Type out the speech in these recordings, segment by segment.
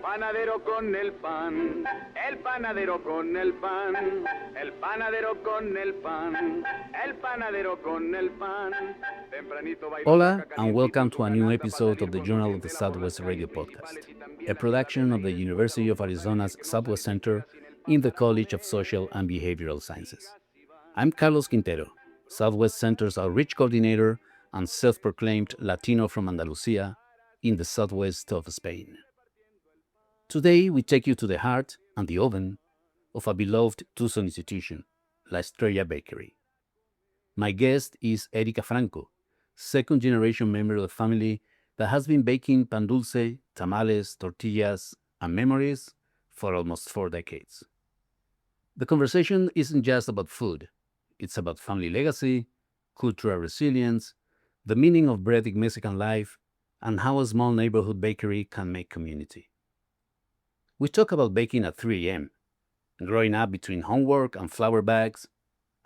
panadero con el pan, el panadero con el pan, el panadero con el pan, el panadero con el pan. Hola, and welcome to a new episode of the Journal of the Southwest Radio podcast, a production of the University of Arizona's Southwest Center in the College of Social and Behavioral Sciences. I'm Carlos Quintero, Southwest Center's outreach coordinator and self-proclaimed Latino from Andalusia in the southwest of Spain. Today, we take you to the heart and the oven of a beloved Tucson institution, La Estrella Bakery. My guest is Erica Franco, second-generation member of the family that has been baking pan dulce, tamales, tortillas, and memories for almost 4 decades. The conversation isn't just about food. It's about family legacy, cultural resilience, the meaning of bread in Mexican life, and how a small neighborhood bakery can make community. We talk about baking at 3 a.m., growing up between homework and flour bags,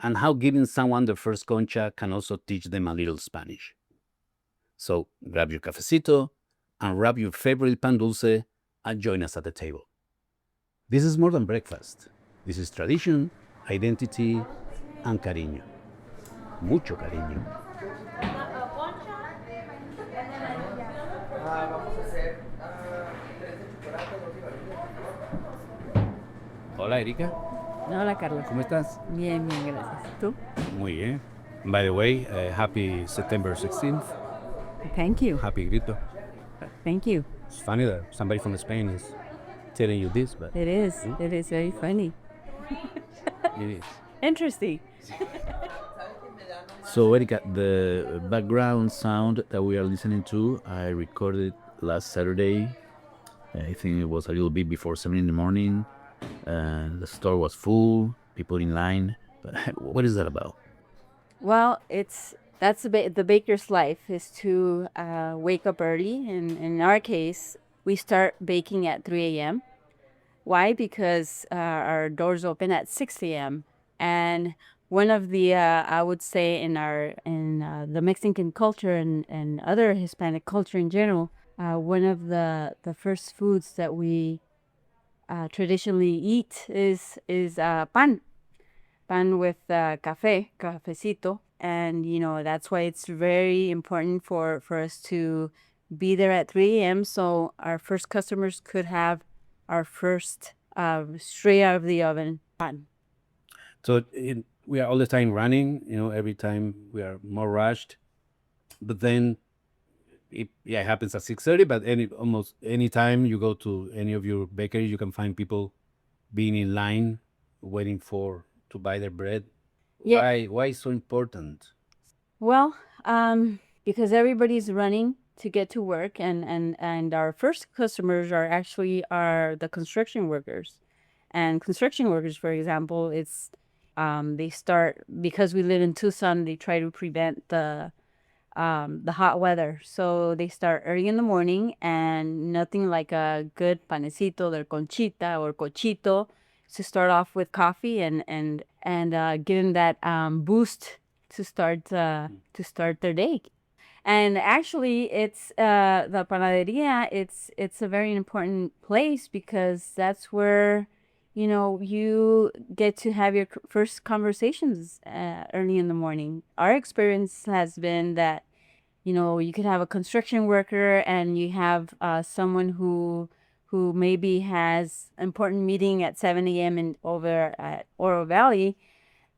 and how giving someone their first concha can also teach them a little Spanish. So grab your cafecito and wrap your favorite pan dulce and join us at the table. This is more than breakfast. This is tradition, identity, and cariño. Mucho cariño. Hola, Erika. Hola, Carlos. ¿Cómo estás? Bien, bien, gracias. ¿Tú? Muy bien. By the way, happy September 16th. Thank you. Happy grito. Thank you. It's funny that somebody from Spain is telling you this, but It is. It is very funny. it is. Interesting. So, Erika, the background sound that we are listening to, I recorded last Saturday. I think it was a little bit before 7 in the morning. The store was full, people in line. But what is that about? Well, that's the baker's life is to wake up early. And in our case, we start baking at 3 a.m. Why? Because our doors open at 6 a.m. And one of the, I would say in the Mexican culture and other Hispanic culture in general, one of the first foods that we traditionally eat is pan with cafecito. And, that's why it's very important for us to be there at 3 a.m. so our first customers could have our first straight out of the oven pan. So we are all the time running, every time we are more rushed. But then it happens at 6:30, but almost any time you go to any of your bakeries, you can find people being in line waiting to buy their bread. Yeah. Why is so important? Well, because everybody's running to get to work, and our first customers are actually the construction workers. And construction workers, for example, it's they start, because we live in Tucson, they try to prevent the hot weather. So they start early in the morning, and nothing like a good panecito, their conchita or cochito, to start off with coffee and give them that boost to start their day. And actually, it's the panaderia. It's a very important place because that's where you get to have your first conversations early in the morning. Our experience has been that you could have a construction worker and you have someone who maybe has important meeting at 7 a.m. over at Oro Valley,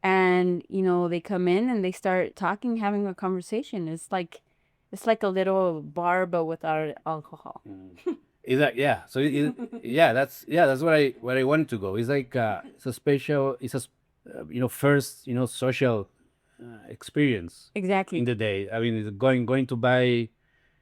and they come in and they start talking, having a conversation. It's like a little bar but without alcohol. Is that So that's where I wanted to go. It's like it's a special, first social experience Exactly. in the day. I mean, going to buy,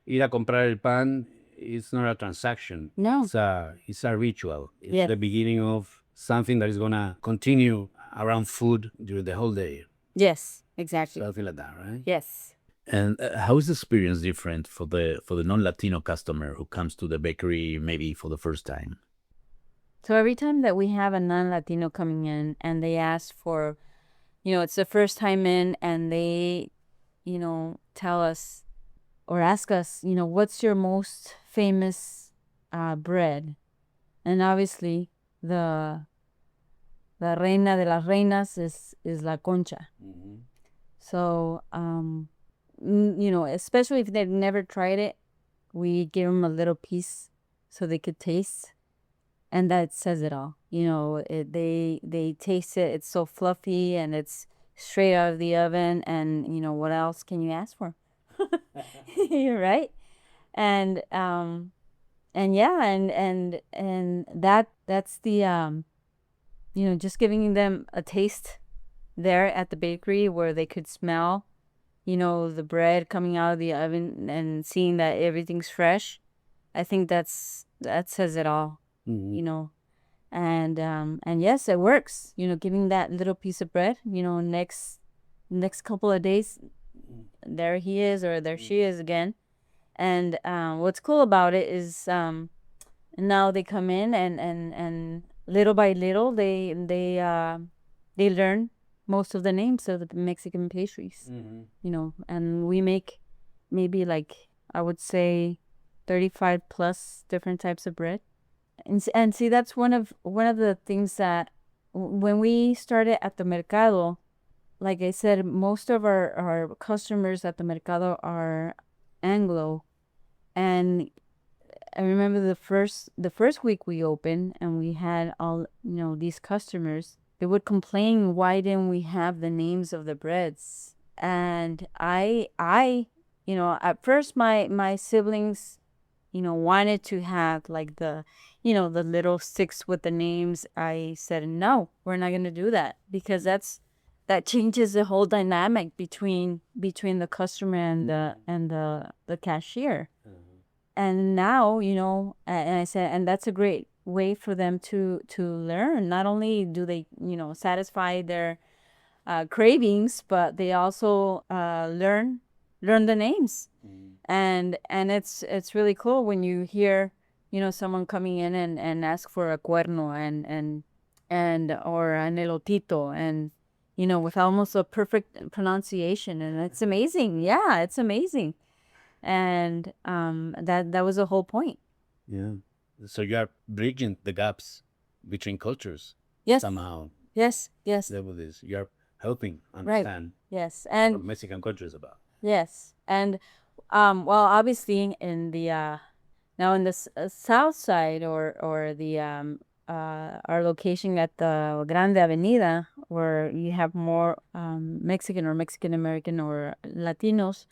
ir a comprar el pan. It's not a transaction. No. It's a ritual. It's Yes. the beginning of something that is gonna continue around food during the whole day. Yes, exactly. Something like that, right? Yes. And how is the experience different for the non-Latino customer who comes to the bakery maybe for the first time? So every time that we have a non-Latino coming in and they ask for, it's the first time in, and they, tell us or ask us, what's your most famous bread? And obviously, the reina de las reinas is la concha. So, especially if they've never tried it, we give them a little piece so they could taste, and that says it all. They taste it. It's so fluffy and it's straight out of the oven, and what else can you ask for? You're right. And yeah, and that's the just giving them a taste there at the bakery where they could smell the bread coming out of the oven and seeing that everything's fresh. I think that says it all. And yes, it works. Giving that little piece of bread, next couple of days, there he is or there she is again. And what's cool about it is now they come in and little by little they learn most of the names of the Mexican pastries. And we make maybe I would say 35 plus different types of bread. And see, that's one of the things that when we started at the mercado, like I said, most of our customers at the mercado are Anglo. And I remember the first week we opened and we had all these customers. They would complain, why didn't we have the names of the breads? And I at first my siblings wanted to have the the little sticks with the names. I said, no, we're not going to do that, because that changes the whole dynamic between the customer and the cashier. And now, and I said, and that's a great way for them to learn. Not only do they, satisfy their cravings, but they also learn the names. And it's really cool when you hear, someone coming in and ask for a cuerno and or an elotito, and with almost a perfect pronunciation, and it's amazing. Yeah, it's amazing. And that was the whole point. Yeah. So you are bridging the gaps between cultures. Yes. Somehow. Yes. With this, you are helping understand Yes. what And Mexican culture is about. yes. And well, obviously in the now in the south side, or the our location at the Grande Avenida, where you have more Mexican or Mexican American or Latinos.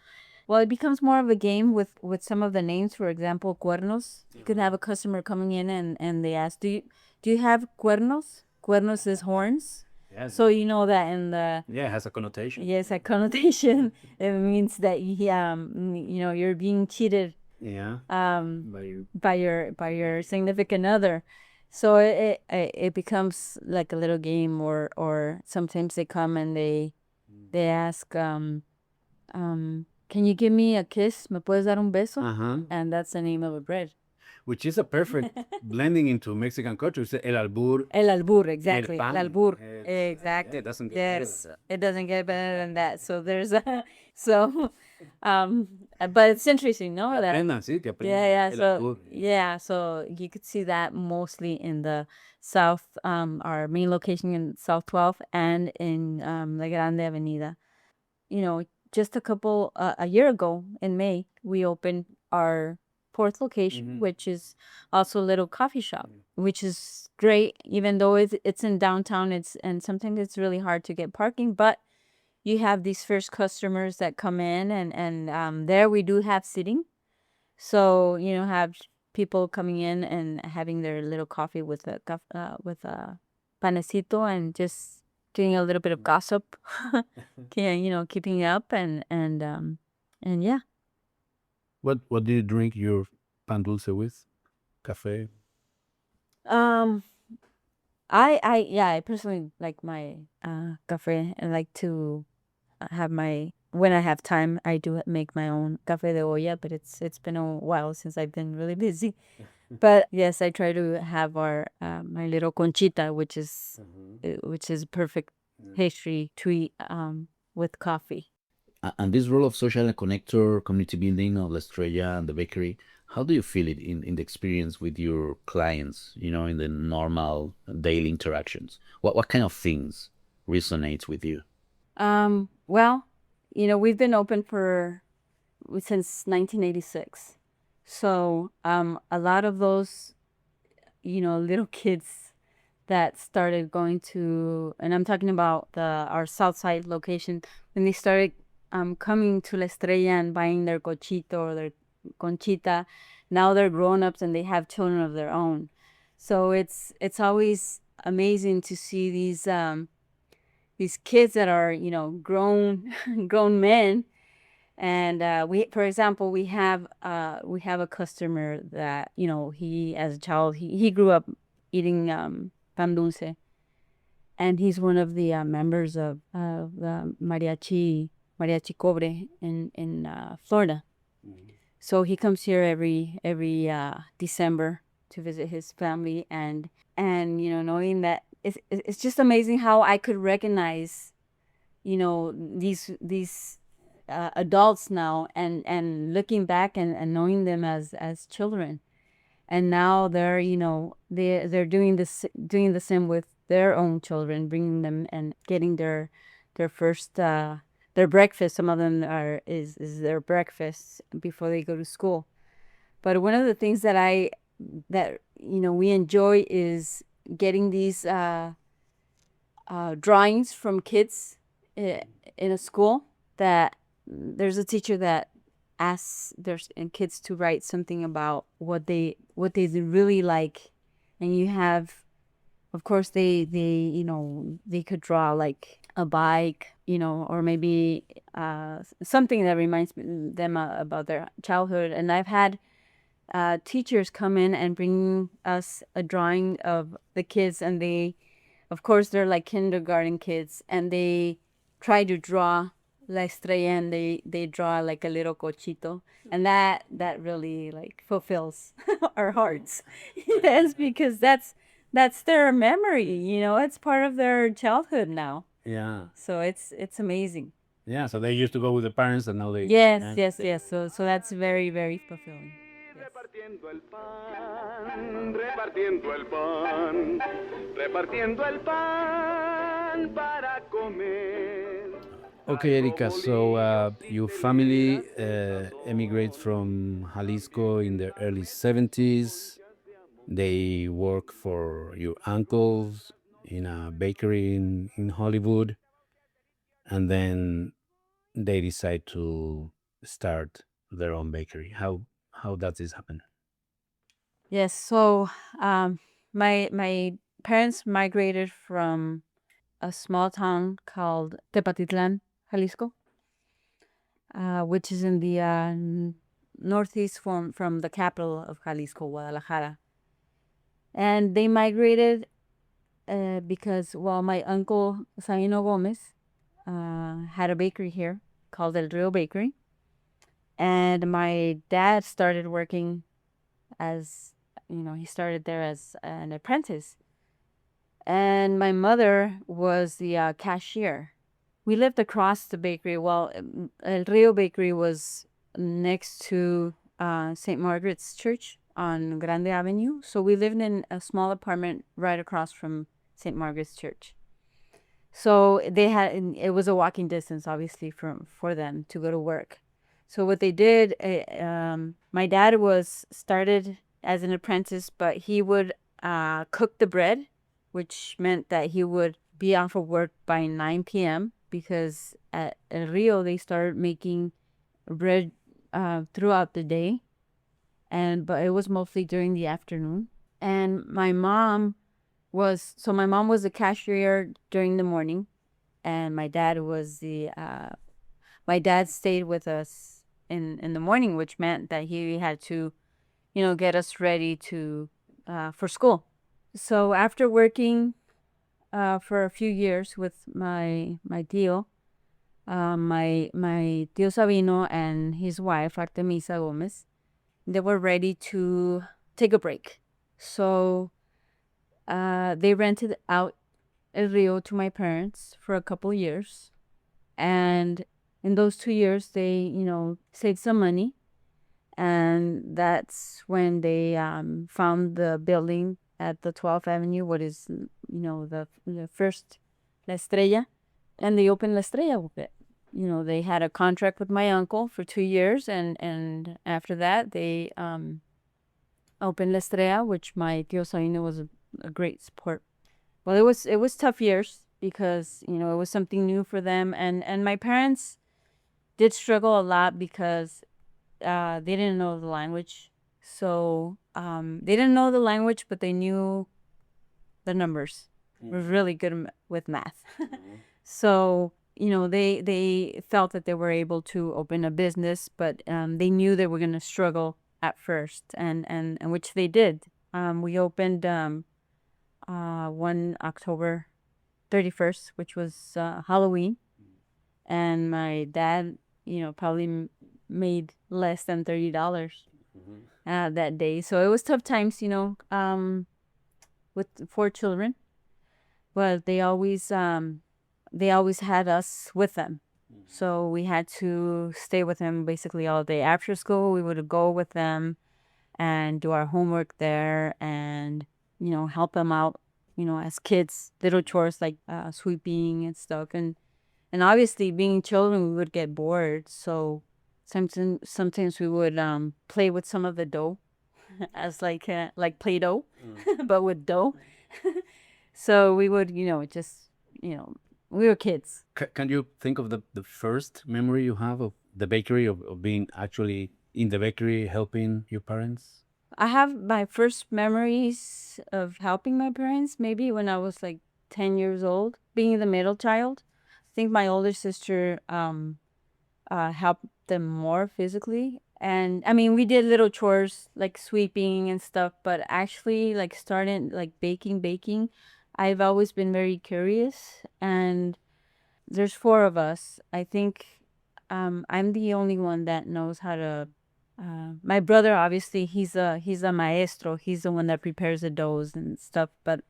Well, it becomes more of a game with some of the names. For example, cuernos. You could have a customer coming in and they ask, do you have cuernos? Cuernos is horns. Yes. So you know that in the Yeah, it has a connotation. yes, a connotation. It means that you're being cheated. Yeah. By your significant other. So it becomes like a little game, or sometimes they come and they ask can you give me a kiss? ¿Me puedes dar un beso? And that's the name of a bread. Which is a perfect blending into Mexican culture. It's el albur. El albur, exactly. El pan. El albur, It's, exactly. it doesn't get Yes, it doesn't get better than that. So there's but it's interesting, no? Que That aprendan, sí, que aprendan yeah. el So albur. yeah, so you could see that mostly in the south, our main location in South 12th and in La Grande Avenida. Just a year ago in May, we opened our fourth location, which is also a little coffee shop, which is great, even though it's in downtown. And sometimes it's really hard to get parking, but you have these first customers that come in, and there we do have seating. So, have people coming in and having their little coffee with a panecito, and just doing a little bit of gossip, keeping up, and yeah. What do you drink your pan dulce with? Cafe? I personally like my cafe. I like to have when I have time, I do make my own cafe de olla, but it's been a while since I've been really busy. But yes, I try to have our my little conchita, which is perfect pastry to eat with coffee. And this role of social connector, community building of La Estrella and the bakery, How do you feel it in the experience with your clients, in the normal daily interactions? What kind of things resonates with you? Well, we've been open for since 1986. So a lot of those, little kids that started going to, and I'm talking about our South Side location, when they started coming to La Estrella and buying their cochito or their conchita, now they're grown-ups and they have children of their own. So it's always amazing to see these kids that are, grown grown men. And for example, we have a customer that, he, as a child, he grew up eating pan dulce, and he's one of the members of the mariachi cobre in Florida. So he comes here every December to visit his family, and knowing that it's just amazing how I could recognize, these adults now, and looking back and knowing them as children, and now they're, they're doing the same with their own children, bringing them and getting their first their breakfast. Some of them is their breakfast before they go to school. But one of the things that we enjoy is getting these drawings from kids in a school, that there's a teacher that asks their kids to write something about what they really like, and you have, of course, they could draw like a bike, or maybe something that reminds them about their childhood. And I've had teachers come in and bring us a drawing of the kids, and of course, they're like kindergarten kids, and they try to draw La Estrella, and they draw like a little cochito, and that really like fulfills our hearts. Yes, because that's their memory. It's part of their childhood now. Yeah. So it's amazing. Yeah, so they used to go with the parents and now they. Yes, Yeah. yes. So that's very, very fulfilling. Yes. Repartiendo el pan, repartiendo el pan, repartiendo el pan para comer. Okay, Erika, so your family emigrated from Jalisco in the early 70s. They work for your uncles in a bakery in Hollywood, and then they decide to start their own bakery. How does this happen? Yes. So my parents migrated from a small town called Tepatitlan, Jalisco, which is in the northeast from the capital of Jalisco, Guadalajara. And they migrated because, well, my uncle Sabino Gomez had a bakery here called El Rio Bakery. And my dad started working as, he started there as an apprentice. And my mother was the cashier. We lived across the bakery. Well, El Rio Bakery was next to St. Margaret's Church on Grande Avenue. So we lived in a small apartment right across from St. Margaret's Church. So it was a walking distance, obviously, for them to go to work. So what they did, my dad was started as an apprentice, but he would cook the bread, which meant that he would be off of work by 9 p.m. because at El Rio they started making bread throughout the day, but it was mostly during the afternoon. And my mom was a cashier during the morning, and my dad stayed with us in the morning, which meant that he had to, get us ready for school. So after working for a few years with my tío, my tío Sabino and his wife Artemisa Gomez, they were ready to take a break. So they rented out El Rio to my parents for a couple years, and in those 2 years they saved some money, And that's when they found the building at the 12th Avenue, what is, the first La Estrella, and they opened La Estrella with it. They had a contract with my uncle for 2 years, and after that, they opened La Estrella, which my tío Sabino was a great support. Well, it was tough years because, it was something new for them, and my parents did struggle a lot because they didn't know the language. So they didn't know the language, but they knew the numbers. Were really good with math. So they felt that they were able to open a business, but they knew they were going to struggle at first, and which they did. We opened one October 31st, which was Halloween, and my dad, probably made less than $30 that day. So it was tough times, with 4 children, but they always had us with them. So we had to stay with them basically all day. After school, we would go with them and do our homework there and, help them out, as kids, little chores like sweeping and stuff. And obviously, being children, we would get bored. So sometimes we would play with some of the dough as like Play-Doh, but with dough. So we would, just, we were kids. Can you think of the first memory you have of the bakery, of being actually in the bakery helping your parents? I have my first memories of helping my parents maybe when I was like 10 years old, being the middle child. I think my older sister helped them more physically. And I mean, we did little chores like sweeping and stuff, but actually, like starting like baking, I've always been very curious. And there's 4 of us. I think I'm the only one that knows how to. My brother, obviously, he's a maestro. He's the one that prepares the doughs and stuff. But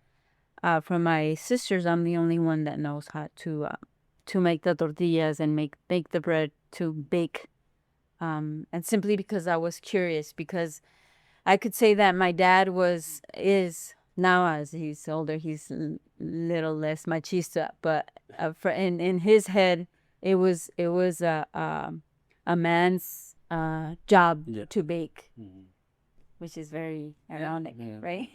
for my sisters, I'm the only one that knows how to make the tortillas and make the bread to bake. And simply because I was curious, because I could say that my dad is now, as he's older, he's a little less machista, but in his head, it was a man's job to bake, which is very ironic, right?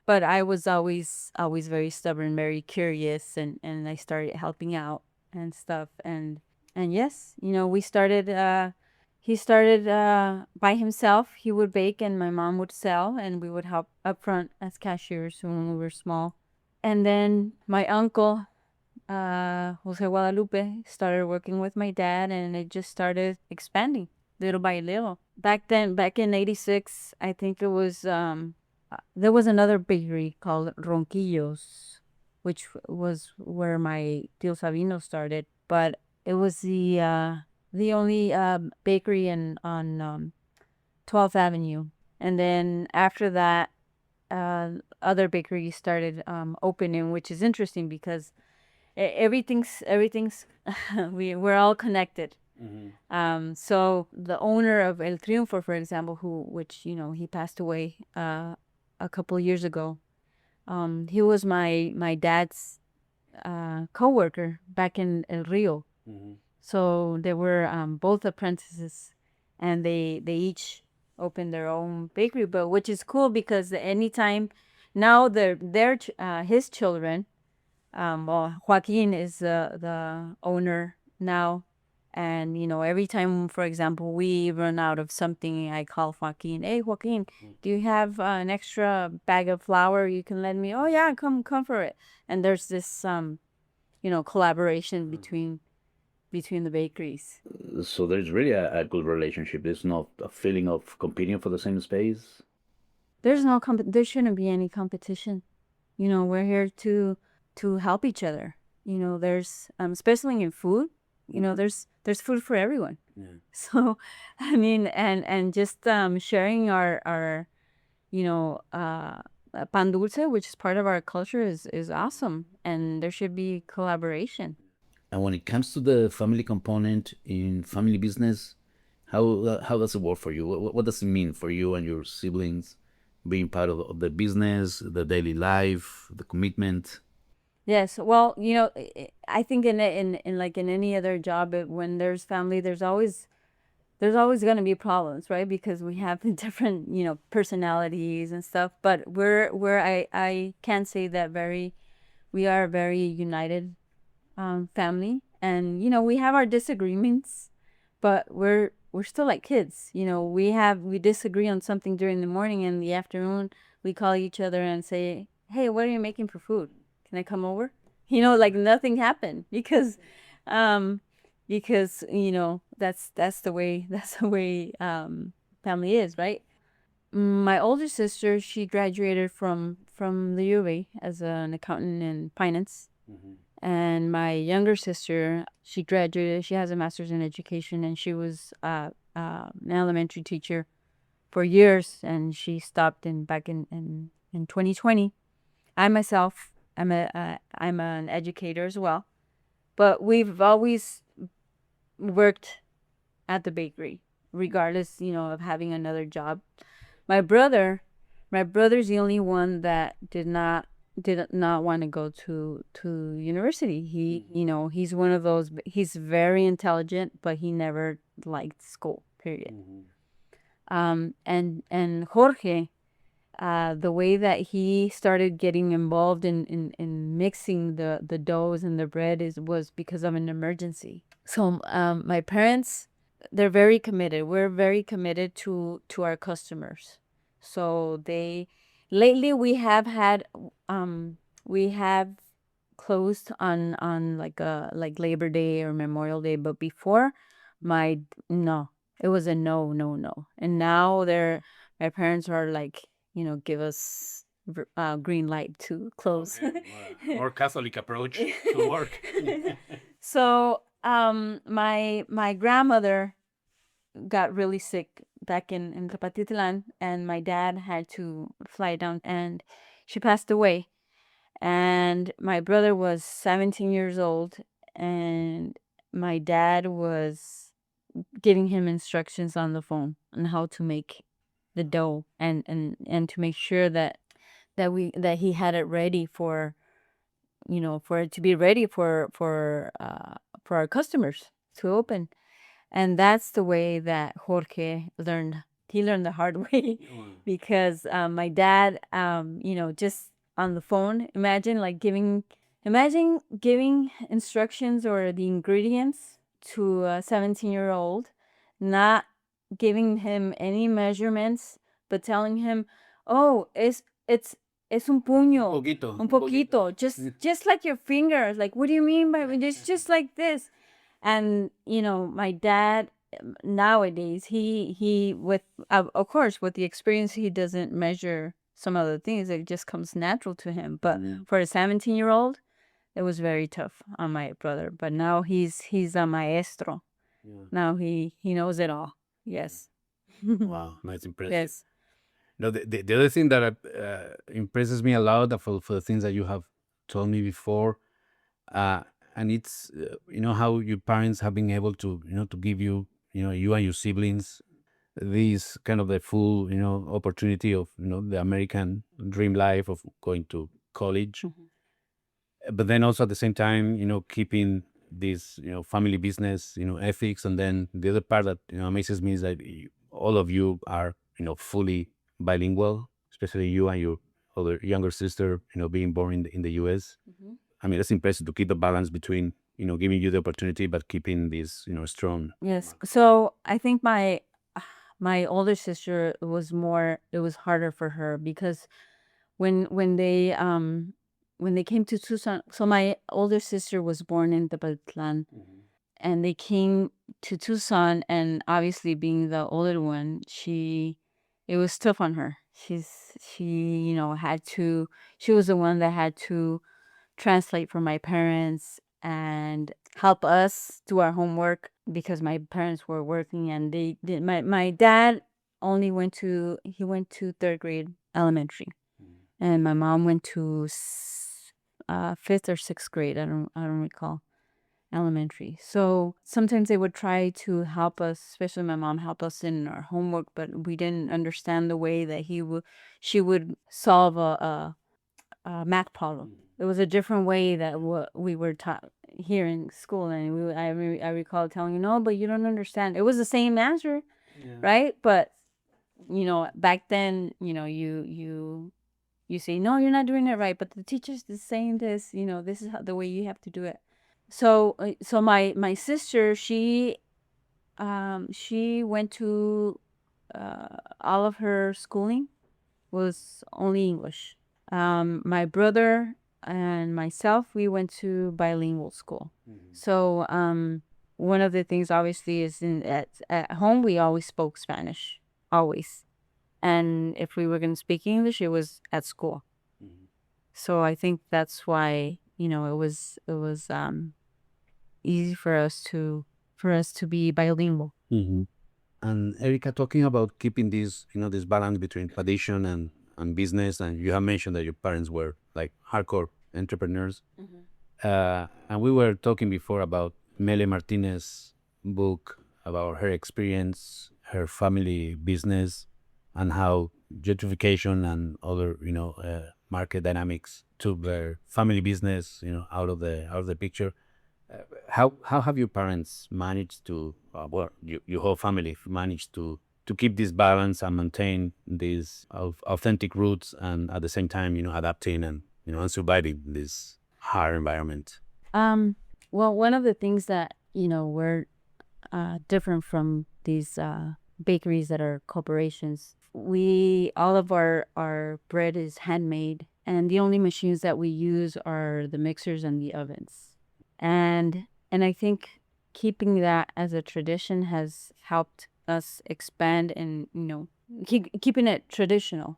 But I was always very stubborn, very curious, and I started helping out and stuff, and yes, we started. He started by himself. He would bake, and my mom would sell, and we would help up front as cashiers when we were small. And then my uncle, Jose Guadalupe, started working with my dad, and it just started expanding little by little. Back in '86, I think it was there was another bakery called Ronquillos, which was where my tío Sabino started, but it was the only bakery on 12th Avenue. And then after that, other bakeries started opening, which is interesting because everything's we're all connected. So the owner of El Triunfo, for example, which he passed away a couple of years ago. He was my dad's co-worker back in El Rio. So they were both apprentices, and they each opened their own bakery. But which is cool because anytime now they're his children. Well, Joaquin is the owner now, and every time, for example, we run out of something, I call Joaquin. Hey, Joaquin, do you have an extra bag of flour you can lend me? Oh yeah, come for it. And there's this collaboration between the bakeries. So there's really a good relationship. There's not a feeling of competing for the same space. There shouldn't be any competition. We're here to help each other. There's especially in food. There's food for everyone. Yeah. So I mean, and just sharing our pan dulce, which is part of our culture, is awesome, and there should be collaboration. And when it comes to the family component in family business, How does it work for you? What does it mean for you and your siblings being part of the business, the daily life, the commitment? Yes. Well, I think in like in any other job, when there's family, there's always going to be problems, right? Because we have different, personalities and stuff. But I can say that we are a very united family, and we have our disagreements, but we're still like kids. We disagree on something during the morning, and in the afternoon we call each other and say, "Hey, what are you making for food? Can I come over?" Like nothing happened um, because that's the way family is, right? My older sister, she graduated from the U of A as an accountant in finance. And my younger sister, she graduated. She has a master's in education, and she was an elementary teacher for years. And she stopped back in 2020. I myself, I'm an educator as well, but we've always worked at the bakery, regardless, of having another job. My brother, my brother's the only one that did not want to go to university. He's one of those. He's very intelligent, but he never liked school. Period. And Jorge, the way that he started getting involved in mixing the doughs and the bread was because of an emergency. So my parents, they're very committed. We're very committed to our customers. So lately we have closed on like Labor Day or Memorial Day, but before my no, it was a no, no, no. And now my parents are like, give us green light to close. Okay, more Catholic approach to work. So my grandmother got really sick back in Tepatitlan, and my dad had to fly down, and she passed away. And my brother was 17 years old, and my dad was giving him instructions on the phone on how to make the dough, and to make sure that he had it ready for it to be ready for our customers to open. And that's the way that Jorge learned. He learned the hard way because my dad, just on the phone, imagine giving instructions or the ingredients to a 17-year-old, not giving him any measurements, but telling him, "Oh, es un puño, Poquito. un poquito, just like your fingers. Like, what do you mean by it's just like this?" And my dad nowadays, he with of course, with the experience, he doesn't measure some other things. It just comes natural to him. But for a 17-year-old, it was very tough on my brother. But now he's a maestro. Yeah. Now he knows it all. Yes. Wow, that's impressive. Yes. No, the other thing that impresses me a lot for the things that you have told me before, and it's how your parents have been able to to give you you and your siblings this kind of the full opportunity of the American dream life of going to college, but then also at the same time keeping this family business ethics. And then the other part that amazes me is that all of you are fully bilingual, especially you and your other younger sister being born in the US. I mean, that's impressive to keep the balance between giving you the opportunity but keeping this strong. Yes. So I think my older sister, it was harder for her because when they came to Tucson. So my older sister was born in Tepatlan, and they came to Tucson, and obviously being the older one, it was tough on her. She had to, she was the one that had to translate for my parents and help us do our homework because my parents were working, and they did. My dad only went to third grade elementary, and my mom went to fifth or sixth grade. I don't recall. elementary. So sometimes they would try to help us, especially my mom, help us in our homework, but we didn't understand the way that she would solve a math problem. It was a different way that what we were taught here in school, and I recall telling you, no, but you don't understand. It was the same answer, right? But back then, you say, no, you're not doing it right, but the teacher's just saying this. This is the way you have to do it. So my sister, she went to all of her schooling was only English. My brother and myself, we went to bilingual school. So one of the things obviously is at home we always spoke Spanish, always. And if we were going to speak English, it was at school. So I think that's why it was easy for us to be bilingual. And Erica, talking about keeping this balance between tradition and business, and you have mentioned that your parents were like hardcore entrepreneurs. And we were talking before about Mele Martinez's book about her experience, her family business, and how gentrification and other market dynamics took their family business out of the picture. How have your parents managed to, your whole family managed to keep this balance and maintain these authentic roots, and at the same time, adapting and surviving this hard environment? Well, one of the things that were different from these bakeries that are corporations, all of our bread is handmade, and the only machines that we use are the mixers and the ovens. And I think keeping that as a tradition has helped us expand and keeping it traditional.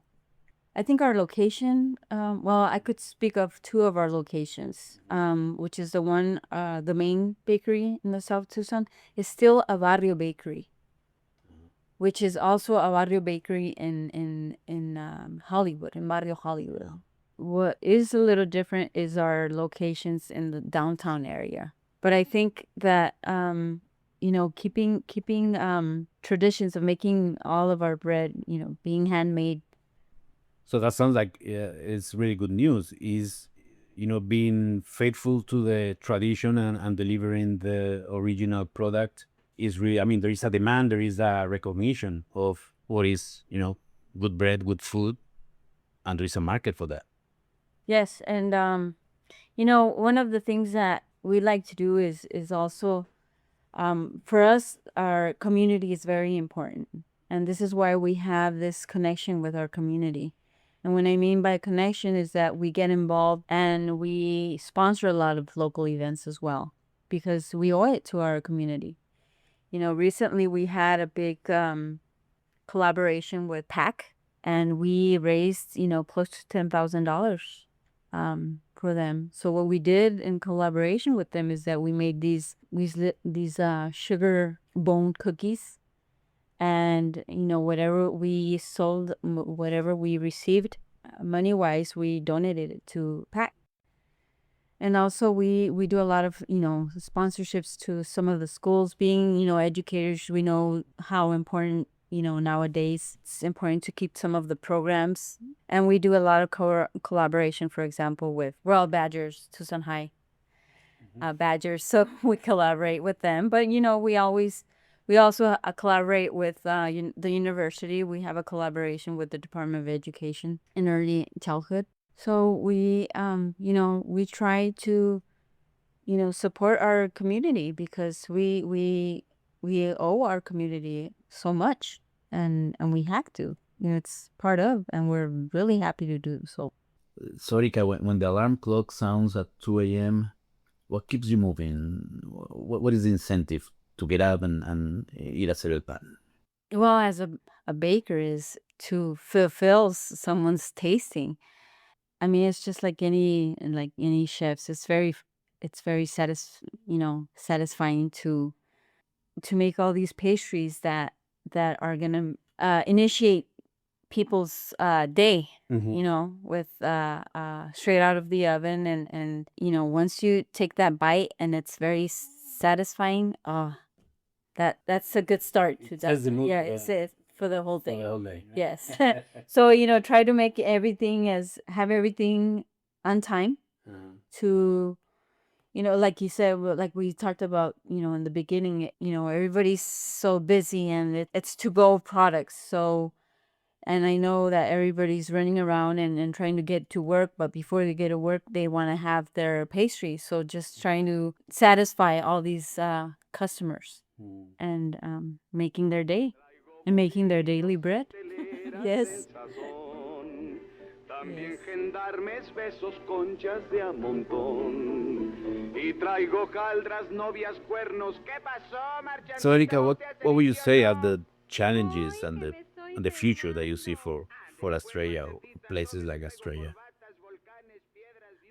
I think our location, well, I could speak of two of our locations, which is the main bakery in the South Tucson is still a barrio bakery, which is also a barrio bakery in Hollywood, in barrio Hollywood. What is a little different is our locations in the downtown area. But I think that keeping traditions of making all of our bread, being handmade. So that sounds like it's really good news. Is being faithful to the tradition and delivering the original product is really. I mean, there is a demand, there is a recognition of what is good bread, good food, and there is a market for that. Yes, and one of the things that we like to do is also for us, our community is very important, and this is why we have this connection with our community. And what I mean by connection is that we get involved and we sponsor a lot of local events as well, because we owe it to our community. Recently we had a big collaboration with PAC, and we raised close to $10,000 for them. So what we did in collaboration with them is that we made these sugar bone cookies, and whatever we sold, whatever we received money wise, we donated it to PAC. And also we do a lot of sponsorships to some of the schools. Being educators, we know how important nowadays it's important to keep some of the programs, and we do a lot of collaboration, for example, with Royal Badgers, Tucson High Badgers. So we collaborate with them, but we also collaborate with the university. We have a collaboration with the Department of Education in early childhood. So we try to support our community, because we owe our community so much, and we have to. It's part of, and we're really happy to do so. So, Erika, when the alarm clock sounds at 2 a.m., what keeps you moving? What is the incentive to get up and eat a cereal pan? Well, as a baker is to fulfill someone's tasting. I mean, it's just like any chefs. It's very satisfying to make all these pastries that are gonna initiate people's day, Mhm. with straight out of the oven, and once you take that bite and it's very satisfying, that's a good start to that. Sets the mood, Yeah, yeah. it's for the whole For day. the whole day. Yes. So, try to make have everything on time to, like you said, like we talked about, in the beginning, everybody's so busy and it's to go products. So, and I know that everybody's running around and trying to get to work, but before they get to work, they want to have their pastry. So just trying to satisfy all these customers and making their day and making their daily bread. Yes. También Yes. gendarmes, besos, conchas de a montón. Y traigo caldras, novias, cuernos. ¿Qué pasó, So, Erika, marchandito? ¿Te what would you say are atenciono? the challenges and the future that you see for Estrella or places like Estrella?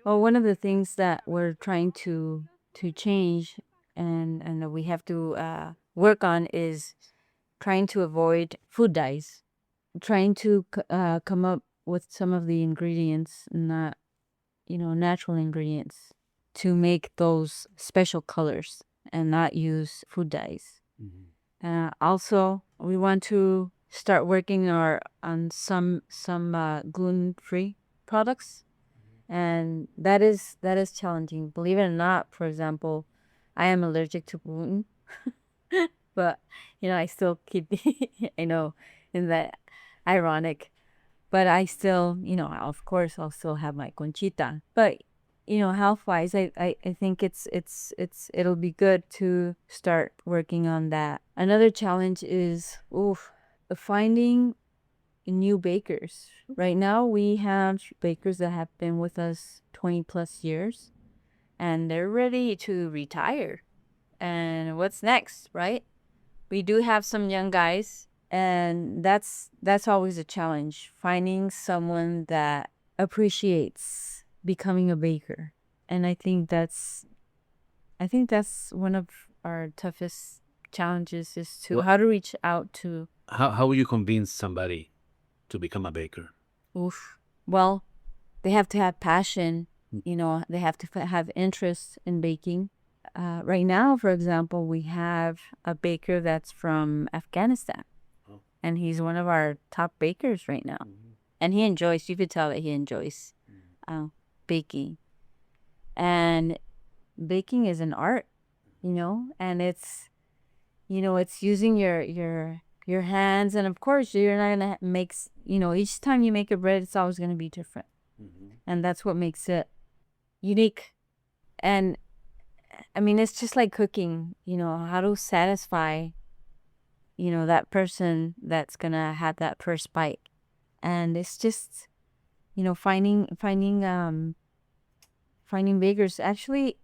Well, one of the things that we're trying to change and that we have to work on is trying to avoid food dyes, trying to come up with some of the ingredients, not natural ingredients, to make those special colors and not use food dyes. Also, we want to start working on some gluten-free products, and that is challenging. Believe it or not, for example, I am allergic to gluten, but I still keep. I know, isn't that ironic? But I still, of course, I'll still have my conchita. But health wise, I think it'll be good to start working on that. Another challenge is finding new bakers. Right now, we have bakers that have been with us 20 plus years, and they're ready to retire. And what's next, right? We do have some young guys, and that's always a challenge, finding someone that appreciates becoming a baker. And I think that's one of our toughest challenges, is to What, how to reach out to. how will you convince somebody to become a baker? Oof. Well, they have to have passion. They have to have interest in baking. Right now, for example, we have a baker that's from Afghanistan, Oh. and he's one of our top bakers right now. And he enjoys, you could tell that he enjoys baking. And baking is an art, and it's using your hands. And of course, you're not going to make, each time you make a bread, it's always going to be different. And that's what makes it unique. And I mean, it's just like cooking, how to satisfy, that person that's gonna have that first bite. And it's just, finding bakers. Actually,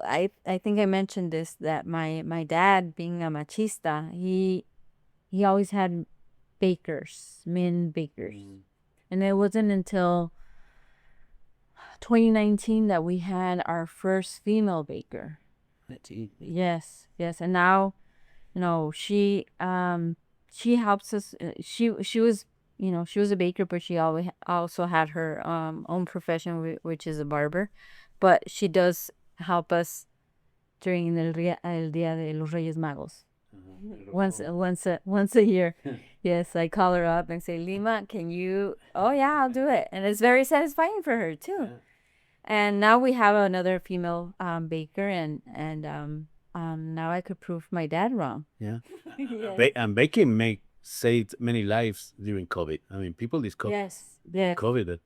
I think I mentioned this, that my dad, being a machista, he always had bakers, men bakers. And it wasn't until 2019 that we had our first female baker. Yes, yes. And now, she helps us. She was, she was a baker, but she always also had her own profession, which is a barber. But she does help us during el Día de los Reyes Magos. Once a year. Yes, I call her up and say, Lima, can you? Oh yeah, I'll do it, and it's very satisfying for her too. And now we have another female baker, and now I could prove my dad wrong. Yeah. Yes. And baking saved many lives during COVID. I mean, people discovered Yes. Yes. COVID that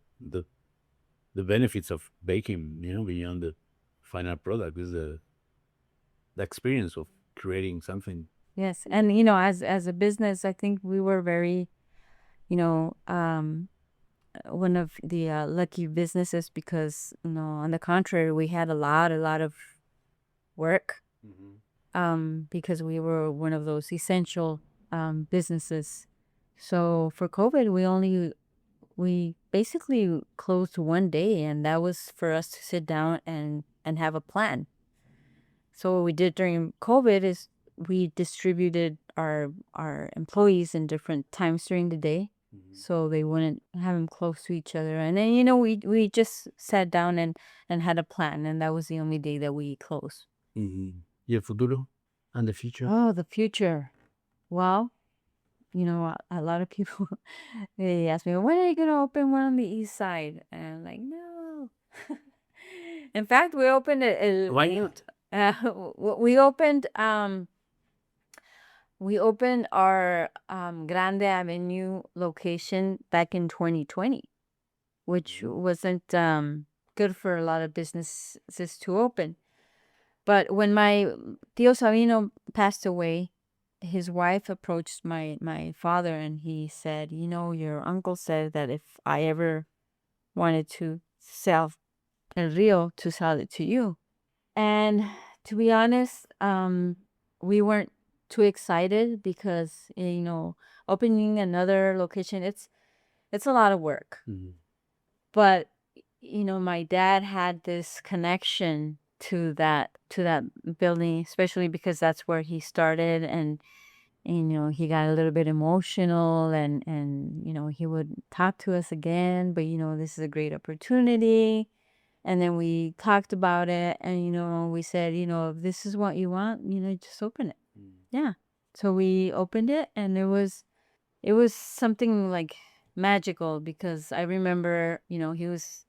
the benefits of baking, beyond the final product, is the experience of creating something. Yes. And as a business, I think we were very, one of the lucky businesses, because on the contrary, we had a lot of work, because we were one of those essential businesses. So for COVID, we basically closed one day, and that was for us to sit down and have a plan. So what we did during COVID is we distributed our employees in different times during the day, so they wouldn't have them close to each other. And then we just sat down and had a plan, and that was the only day that we closed. Y el futuro and the future. Oh, the future. Well, a lot of people they ask me, when are you gonna open one on the east side? And I'm like, no. In fact, we opened it. Why not? We opened our Grande Avenue location back in 2020, which wasn't good for a lot of businesses to open. But when my Tío Sabino passed away, his wife approached my father and he said, your uncle said that if I ever wanted to sell El Rio, to sell it to you. And to be honest, we weren't too excited because, opening another location, it's a lot of work. But, my dad had this connection to that building, especially because that's where he started, and he got a little bit emotional, and he would talk to us again, but this is a great opportunity. And then we talked about it, and we said, if this is what you want, just open it. Yeah. So we opened it, and it was something like magical, because I remember, he was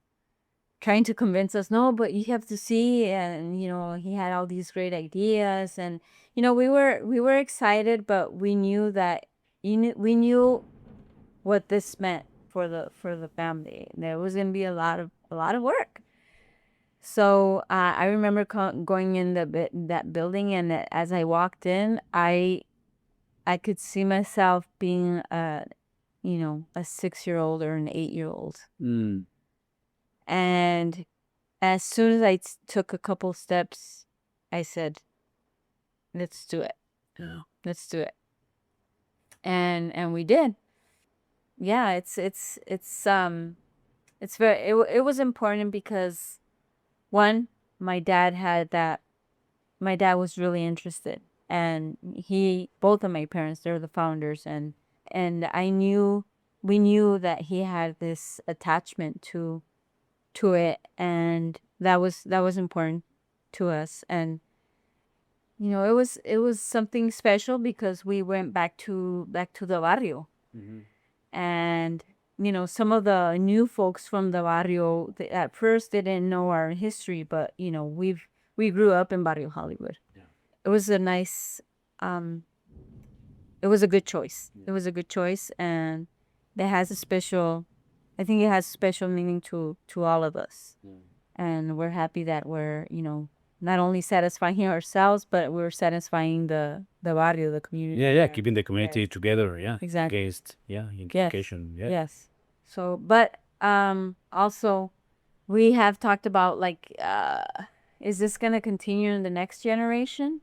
trying to convince us, no, but you have to see, and he had all these great ideas, and we were excited, but we knew that we knew what this meant for the family. There was going to be a lot of work. So I remember going in that building, and as I walked in, I could see myself being a 6-year-old or an 8-year-old. And as soon as I took a couple steps, I said, let's do it. Yeah. Let's do it. And we did. Yeah, it was important because, one, my dad was really interested, and both of my parents, they're the founders, and we knew that he had this attachment to it, and that was important to us. And it was something special because we went back to the barrio. And some of the new folks from the barrio, at first they didn't know our history, but we grew up in Barrio Hollywood. Yeah. It was a nice it was a good choice. Yeah. It was a good choice, and that has I think it has special meaning to all of us. Yeah. And we're happy that we're not only satisfying ourselves, but we're satisfying the barrio, the community. Yeah, keeping the community together. Yeah, exactly. Against education. Yes. Yes. So, but also, we have talked about, like, is this gonna continue in the next generation?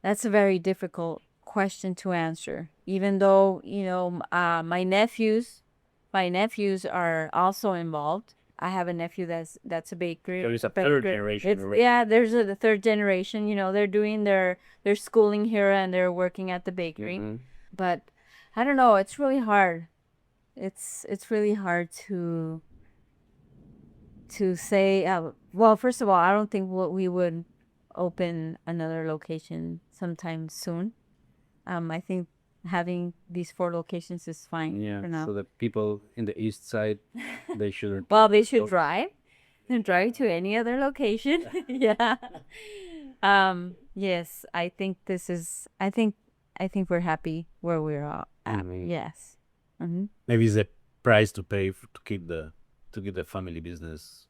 That's a very difficult question to answer. Even though my nephews are also involved. I have a nephew that's a bakery. So it's a third generation. Yeah, there's the third generation. They're doing their schooling here, and they're working at the bakery. But I don't know. It's really hard. It's really hard to say. Well, first of all, I don't think we would open another location sometime soon. I think having these 4 locations is fine for now. So the people in the east side, they should well, they should drive to any other location. Yeah. Yes, I think we're happy where we're at. Yes. Maybe it's a price to pay to keep the family business.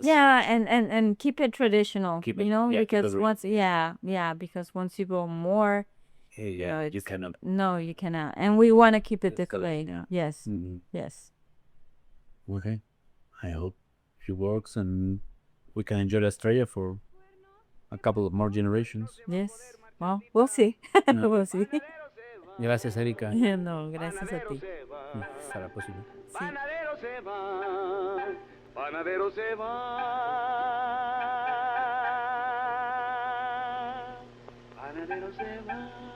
Yeah, and keep it traditional. Because once you go more, you cannot. No, you cannot. And we want to keep it this way. Yeah. Yes. Yes. Okay. I hope she works and we can enjoy Estrella for a couple of more generations. Yes. Well, we'll see. We'll see. Gracias, Erika. No, gracias a ti. Hasta la próxima. Panadero se va, panadero se va, panadero se va.